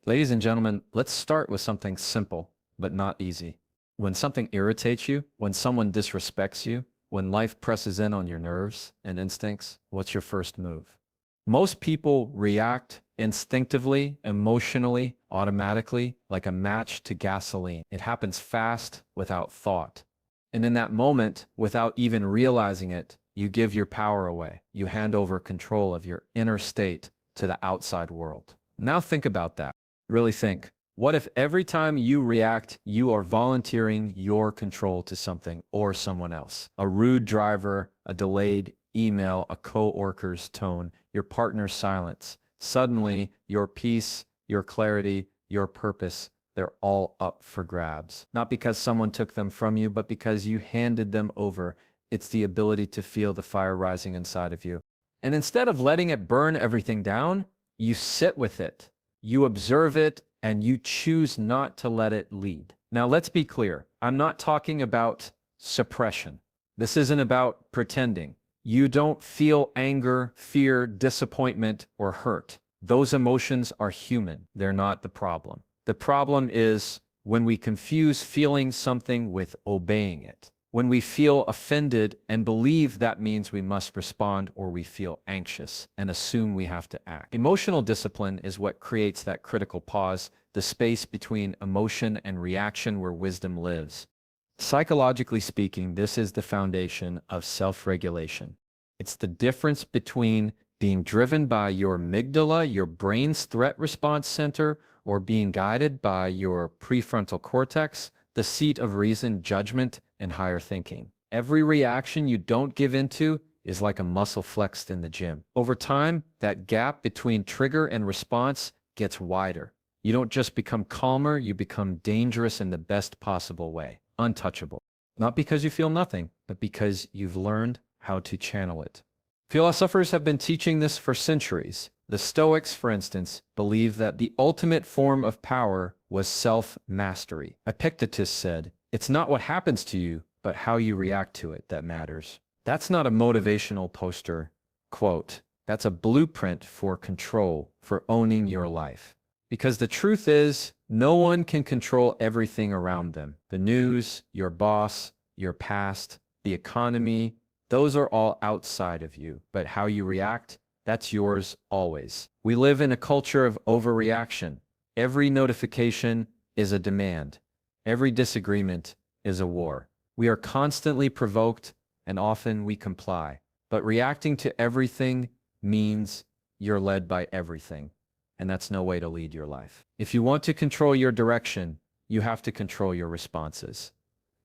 Ladies and gentlemen, let's start with something simple, but not easy. When something irritates you, when someone disrespects you, when life presses in on your nerves and instincts, what's your first move? Most people react instinctively, emotionally, automatically, like a match to gasoline. It happens fast, without thought. And in that moment, without even realizing it, you give your power away. You hand over control of your inner state to the outside world. Now think about that. Really think. What if every time you react, you are volunteering your control to something or someone else? A rude driver, a delayed email, a coworker's tone, your partner's silence. Suddenly, your peace, your clarity, your purpose, they're all up for grabs. Not because someone took them from you, but because you handed them over. It's the ability to feel the fire rising inside of you. And instead of letting it burn everything down, you sit with it, you observe it, and you choose not to let it lead. Now, let's be clear. I'm not talking about suppression. This isn't about pretending. You don't feel anger, fear, disappointment, or hurt. Those emotions are human. They're not the problem. The problem is when we confuse feeling something with obeying it. When we feel offended and believe that means we must respond, or we feel anxious and assume we have to act. Emotional discipline is what creates that critical pause, the space between emotion and reaction where wisdom lives. Psychologically speaking, this is the foundation of self-regulation. It's the difference between being driven by your amygdala, your brain's threat response center, or being guided by your prefrontal cortex, the seat of reason, judgment, and higher thinking. Every reaction you don't give into is like a muscle flexed in the gym. Over time, that gap between trigger and response gets wider. You don't just become calmer, you become dangerous in the best possible way, untouchable. Not because you feel nothing, but because you've learned how to channel it. Philosophers have been teaching this for centuries. The Stoics, for instance, believed that the ultimate form of power was self-mastery. Epictetus said, "It's not what happens to you, but how you react to it that matters." That's not a motivational poster quote. That's a blueprint for control, for owning your life. Because the truth is, no one can control everything around them. The news, your boss, your past, the economy, those are all outside of you. But how you react, that's yours always. We live in a culture of overreaction. Every notification is a demand. Every disagreement is a war. We are constantly provoked, and often we comply. But reacting to everything means you're led by everything. And that's no way to lead your life. If you want to control your direction, you have to control your responses,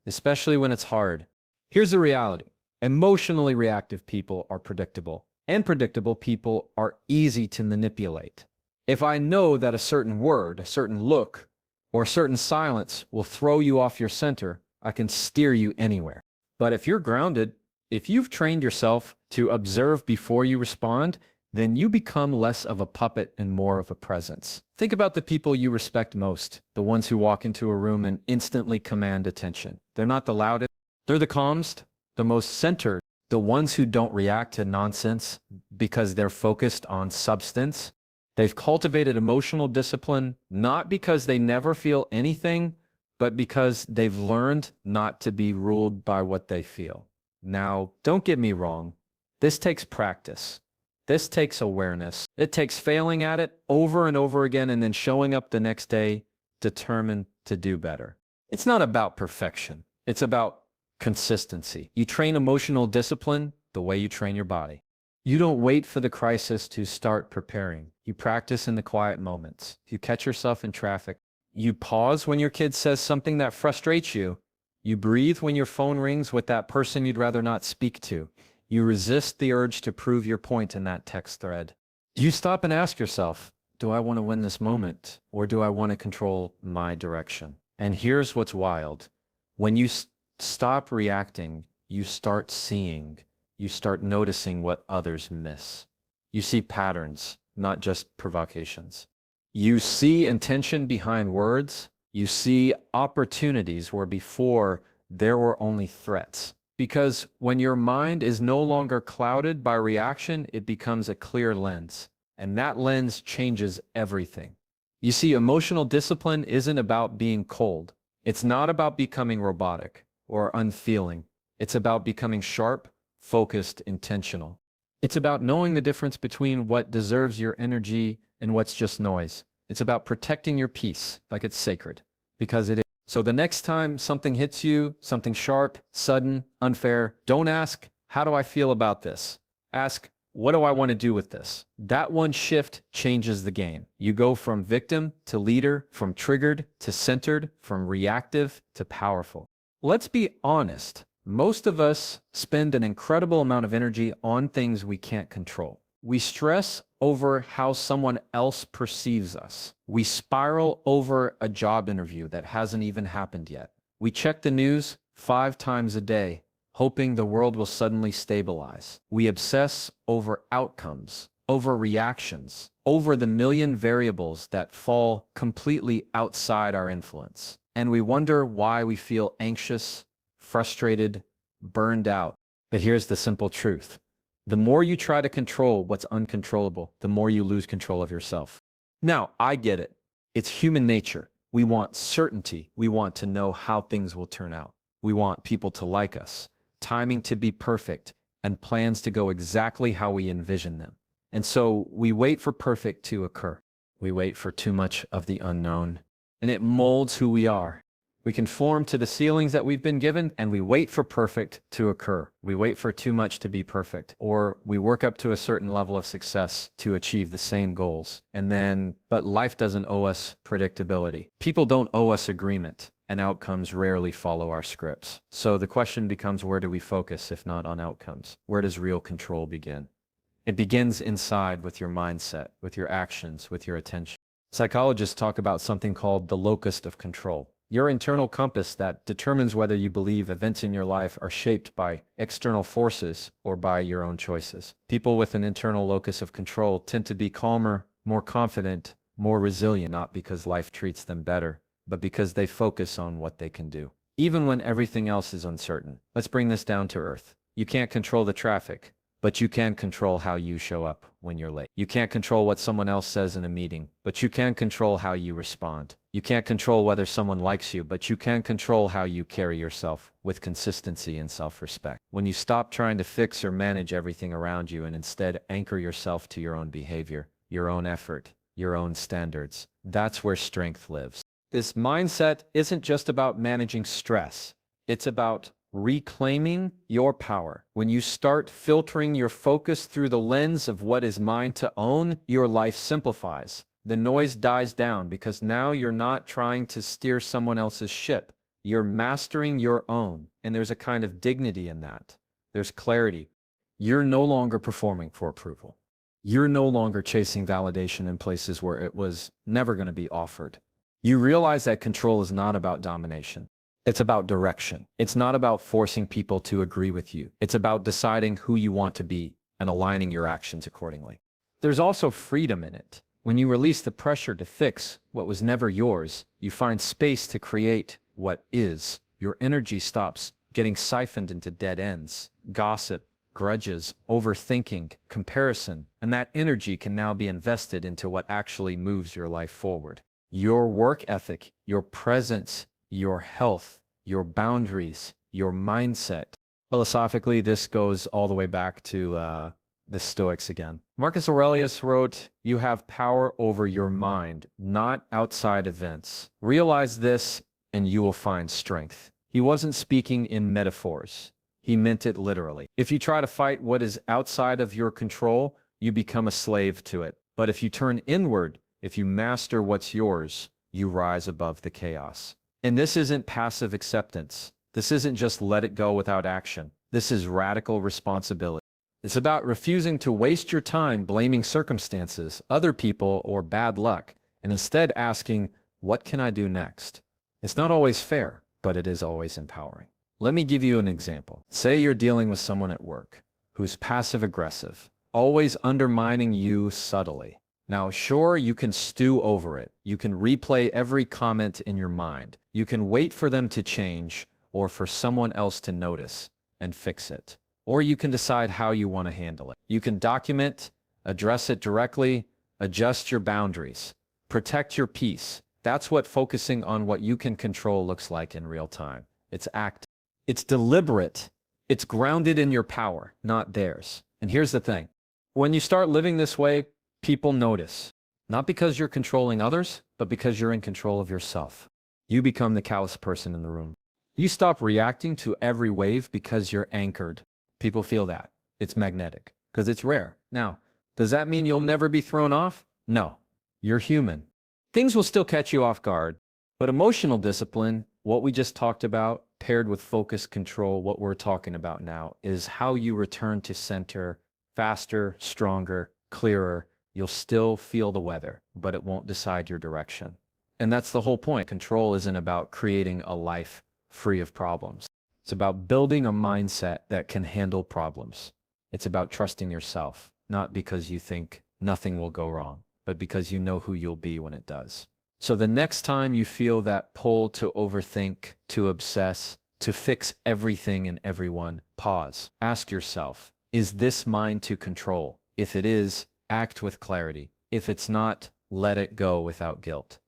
especially when it's hard. Here's the reality. Emotionally reactive people are predictable, and predictable people are easy to manipulate. If I know that a certain word, a certain look, or a certain silence will throw you off your center, I can steer you anywhere. But if you're grounded, if you've trained yourself to observe before you respond, then you become less of a puppet and more of a presence. Think about the people you respect most, the ones who walk into a room and instantly command attention. They're not the loudest, they're the calmest, the most centered, the ones who don't react to nonsense because they're focused on substance. They've cultivated emotional discipline, not because they never feel anything, but because they've learned not to be ruled by what they feel. Now, don't get me wrong, this takes practice. This takes awareness. It takes failing at it over and over again and then showing up the next day determined to do better. It's not about perfection. It's about consistency. You train emotional discipline the way you train your body. You don't wait for the crisis to start preparing. You practice in the quiet moments. You catch yourself in traffic. You pause when your kid says something that frustrates you. You breathe when your phone rings with that person you'd rather not speak to. You resist the urge to prove your point in that text thread. You stop and ask yourself, do I want to win this moment, or do I want to control my direction? And here's what's wild. When you stop reacting, you start seeing, you start noticing what others miss. You see patterns, not just provocations. You see intention behind words. You see opportunities where before there were only threats. Because when your mind is no longer clouded by reaction, it becomes a clear lens. And that lens changes everything. You see, emotional discipline isn't about being cold. It's not about becoming robotic or unfeeling. It's about becoming sharp, focused, intentional. It's about knowing the difference between what deserves your energy and what's just noise. It's about protecting your peace like it's sacred, because it is. So the next time something hits you, something sharp, sudden, unfair, don't ask, how do I feel about this? Ask, what do I want to do with this? That one shift changes the game. You go from victim to leader, from triggered to centered, from reactive to powerful. Let's be honest. Most of us spend an incredible amount of energy on things we can't control. We stress over how someone else perceives us. We spiral over a job interview that hasn't even happened yet. We check the news 5 times a day, hoping the world will suddenly stabilize. We obsess over outcomes, over reactions, over the million variables that fall completely outside our influence. And we wonder why we feel anxious, frustrated, burned out. But here's the simple truth. The more you try to control what's uncontrollable, the more you lose control of yourself. Now, I get it. It's human nature. We want certainty. We want to know how things will turn out. We want people to like us, timing to be perfect, and plans to go exactly how we envision them. And so we wait for perfect to occur. We wait for too much of the unknown, and it molds who we are. We conform to the ceilings that we've been given, and we wait for perfect to occur. We wait for too much to be perfect, or we work up to a certain level of success to achieve the same goals. But life doesn't owe us predictability. People don't owe us agreement, and outcomes rarely follow our scripts. So the question becomes, where do we focus if not on outcomes? Where does real control begin? It begins inside with your mindset, with your actions, with your attention. Psychologists talk about something called the locus of control. Your internal compass that determines whether you believe events in your life are shaped by external forces or by your own choices. People with an internal locus of control tend to be calmer, more confident, more resilient, not because life treats them better, but because they focus on what they can do, even when everything else is uncertain. Let's bring this down to earth. You can't control the traffic, but you can control how you show up when you're late. You can't control what someone else says in a meeting, but you can control how you respond. You can't control whether someone likes you, but you can control how you carry yourself with consistency and self-respect. When you stop trying to fix or manage everything around you and instead anchor yourself to your own behavior, your own effort, your own standards, that's where strength lives. This mindset isn't just about managing stress. It's about reclaiming your power. When you start filtering your focus through the lens of what is mine to own, your life simplifies. The noise dies down because now you're not trying to steer someone else's ship. You're mastering your own, and there's a kind of dignity in that. There's clarity. You're no longer performing for approval. You're no longer chasing validation in places where it was never going to be offered. You realize that control is not about domination. It's about direction. It's not about forcing people to agree with you. It's about deciding who you want to be and aligning your actions accordingly. There's also freedom in it. When you release the pressure to fix what was never yours, you find space to create what is. Your energy stops getting siphoned into dead ends, gossip, grudges, overthinking, comparison, and that energy can now be invested into what actually moves your life forward. Your work ethic, your presence, your health, your boundaries, your mindset. Philosophically, this goes all the way back to the Stoics again. Marcus Aurelius wrote, "You have power over your mind, not outside events. Realize this and you will find strength." He wasn't speaking in metaphors. He meant it literally. If you try to fight what is outside of your control, you become a slave to it. But if you turn inward, if you master what's yours, you rise above the chaos. And this isn't passive acceptance. This isn't just let it go without action. This is radical responsibility. It's about refusing to waste your time blaming circumstances, other people, or bad luck, and instead asking, what can I do next? It's not always fair, but it is always empowering. Let me give you an example. Say you're dealing with someone at work who's passive-aggressive, always undermining you subtly. Now, sure, you can stew over it. You can replay every comment in your mind. You can wait for them to change or for someone else to notice and fix it. Or you can decide how you want to handle it. You can document, address it directly, adjust your boundaries. Protect your peace. That's what focusing on what you can control looks like in real time. It's active. It's deliberate. It's grounded in your power, not theirs. And here's the thing. When you start living this way, people notice. Not because you're controlling others, but because you're in control of yourself. You become the callous person in the room. You stop reacting to every wave because you're anchored. People feel that. It's magnetic because it's rare. Now, does that mean you'll never be thrown off? No. You're human. Things will still catch you off guard, but emotional discipline, what we just talked about, paired with focus control, what we're talking about now, is how you return to center faster, stronger, clearer. You'll still feel the weather, but it won't decide your direction. And that's the whole point. Control isn't about creating a life free of problems. It's about building a mindset that can handle problems. It's about trusting yourself, not because you think nothing will go wrong, but because you know who you'll be when it does. So the next time you feel that pull to overthink, to obsess, to fix everything and everyone, pause. Ask yourself, is this mine to control? If it is, act with clarity. If it's not, let it go without guilt.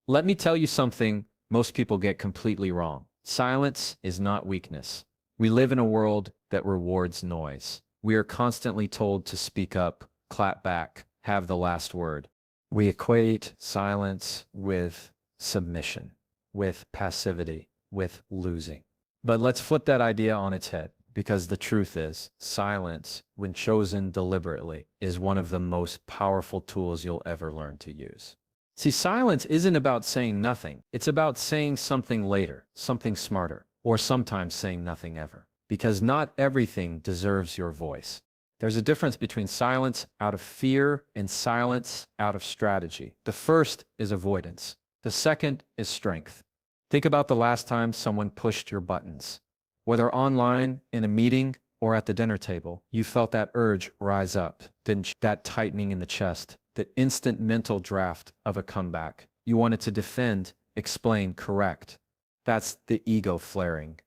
Let me tell you something most people get completely wrong. Silence is not weakness. We live in a world that rewards noise. We are constantly told to speak up, clap back, have the last word. We equate silence with submission, with passivity, with losing. But let's flip that idea on its head, because the truth is, silence, when chosen deliberately, is one of the most powerful tools you'll ever learn to use. See, silence isn't about saying nothing. It's about saying something later, something smarter, or sometimes saying nothing ever. Because not everything deserves your voice. There's a difference between silence out of fear and silence out of strategy. The first is avoidance. The second is strength. Think about the last time someone pushed your buttons. Whether online, in a meeting, or at the dinner table, you felt that urge rise up, didn't you? That tightening in the chest, that instant mental draft of a comeback. You wanted to defend, explain, correct. That's the ego flaring.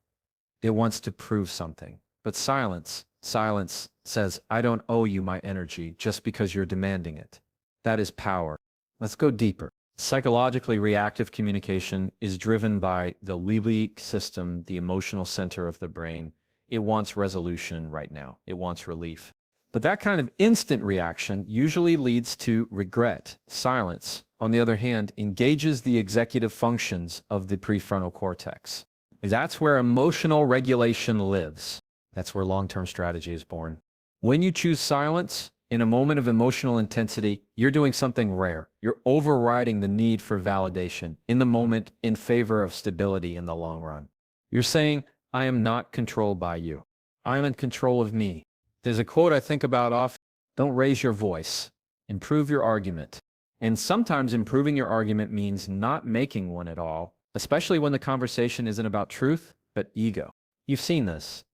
It wants to prove something. But silence says, I don't owe you my energy just because you're demanding it. That is power. Let's go deeper. Psychologically reactive communication is driven by the limbic system, the emotional center of the brain. It wants resolution right now. It wants relief. But that kind of instant reaction usually leads to regret. Silence, on the other hand, engages the executive functions of the prefrontal cortex. That's where emotional regulation lives. That's where long-term strategy is born. When you choose silence, in a moment of emotional intensity, you're doing something rare. You're overriding the need for validation in the moment in favor of stability in the long run. You're saying, I am not controlled by you. I am in control of me. There's a quote I think about often: don't raise your voice, improve your argument. And sometimes improving your argument means not making one at all, especially when the conversation isn't about truth, but ego. You've seen this.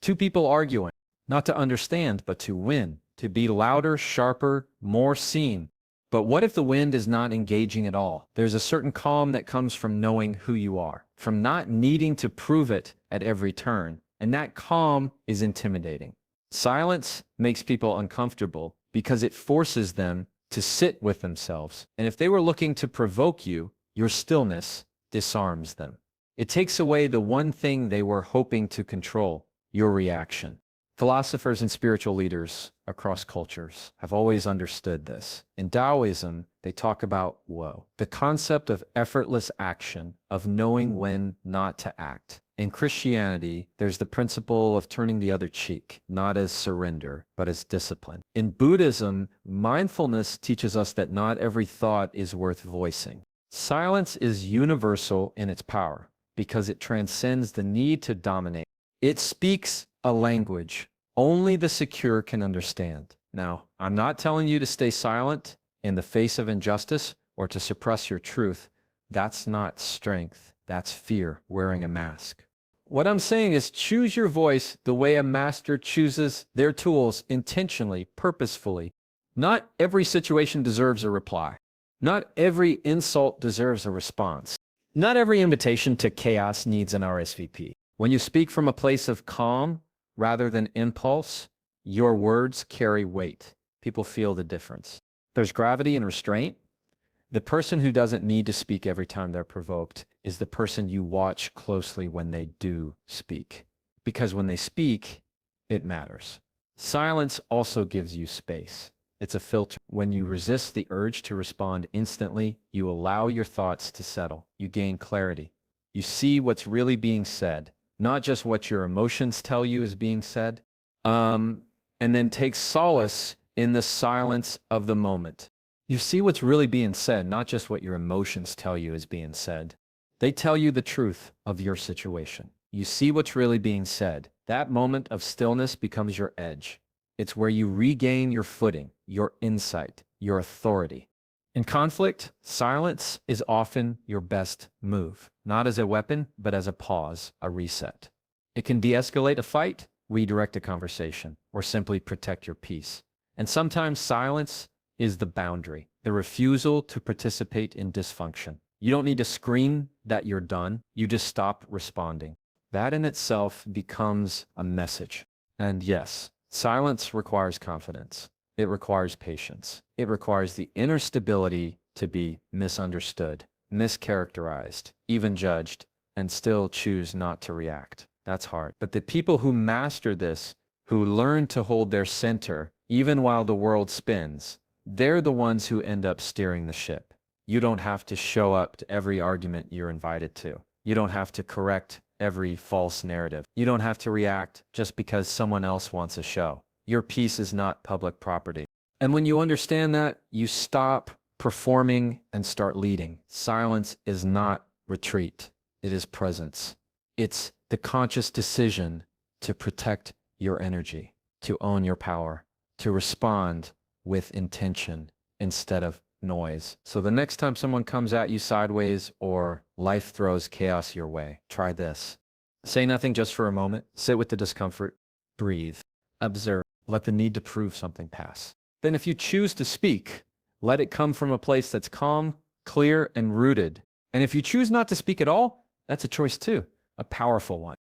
Two people arguing, not to understand, but to win, to be louder, sharper, more seen. But what if the wind is not engaging at all? There's a certain calm that comes from knowing who you are, from not needing to prove it at every turn. And that calm is intimidating. Silence makes people uncomfortable because it forces them to sit with themselves. And if they were looking to provoke you, your stillness disarms them. It takes away the one thing they were hoping to control, your reaction. Philosophers and spiritual leaders across cultures have always understood this. In Taoism, they talk about woe, the concept of effortless action, of knowing when not to act. In Christianity, there's the principle of turning the other cheek, not as surrender, but as discipline. In Buddhism, mindfulness teaches us that not every thought is worth voicing. Silence is universal in its power because it transcends the need to dominate. It speaks a language only the secure can understand. Now, I'm not telling you to stay silent in the face of injustice or to suppress your truth. That's not strength. That's fear wearing a mask. What I'm saying is choose your voice the way a master chooses their tools, intentionally, purposefully. Not every situation deserves a reply. Not every insult deserves a response. Not every invitation to chaos needs an RSVP. When you speak from a place of calm rather than impulse, your words carry weight. People feel the difference. There's gravity and restraint. The person who doesn't need to speak every time they're provoked is the person you watch closely when they do speak. Because when they speak, it matters. Silence also gives you space. It's a filter. When you resist the urge to respond instantly, you allow your thoughts to settle. You gain clarity. You see what's really being said, not just what your emotions tell you is being said. And then take solace in the silence of the moment. You see what's really being said, not just what your emotions tell you is being said. They tell you the truth of your situation. You see what's really being said. That moment of stillness becomes your edge. It's where you regain your footing, your insight, your authority. In conflict, silence is often your best move, not as a weapon, but as a pause, a reset. It can de-escalate a fight, redirect a conversation, or simply protect your peace. And sometimes silence is the boundary, the refusal to participate in dysfunction. You don't need to scream that you're done. You just stop responding. That in itself becomes a message. And yes, silence requires confidence. It requires patience. It requires the inner stability to be misunderstood, mischaracterized, even judged, and still choose not to react. That's hard. But the people who master this, who learn to hold their center, even while the world spins, they're the ones who end up steering the ship. You don't have to show up to every argument you're invited to. You don't have to correct every false narrative. You don't have to react just because someone else wants a show. Your peace is not public property. And when you understand that, you stop performing and start leading. Silence is not retreat. It is presence. It's the conscious decision to protect your energy, to own your power, to respond with intention instead of noise. So the next time someone comes at you sideways or life throws chaos your way, try this. Say nothing just for a moment. Sit with the discomfort. Breathe. Observe. Let the need to prove something pass. Then if you choose to speak, let it come from a place that's calm, clear, and rooted. And if you choose not to speak at all, that's a choice too, a powerful one.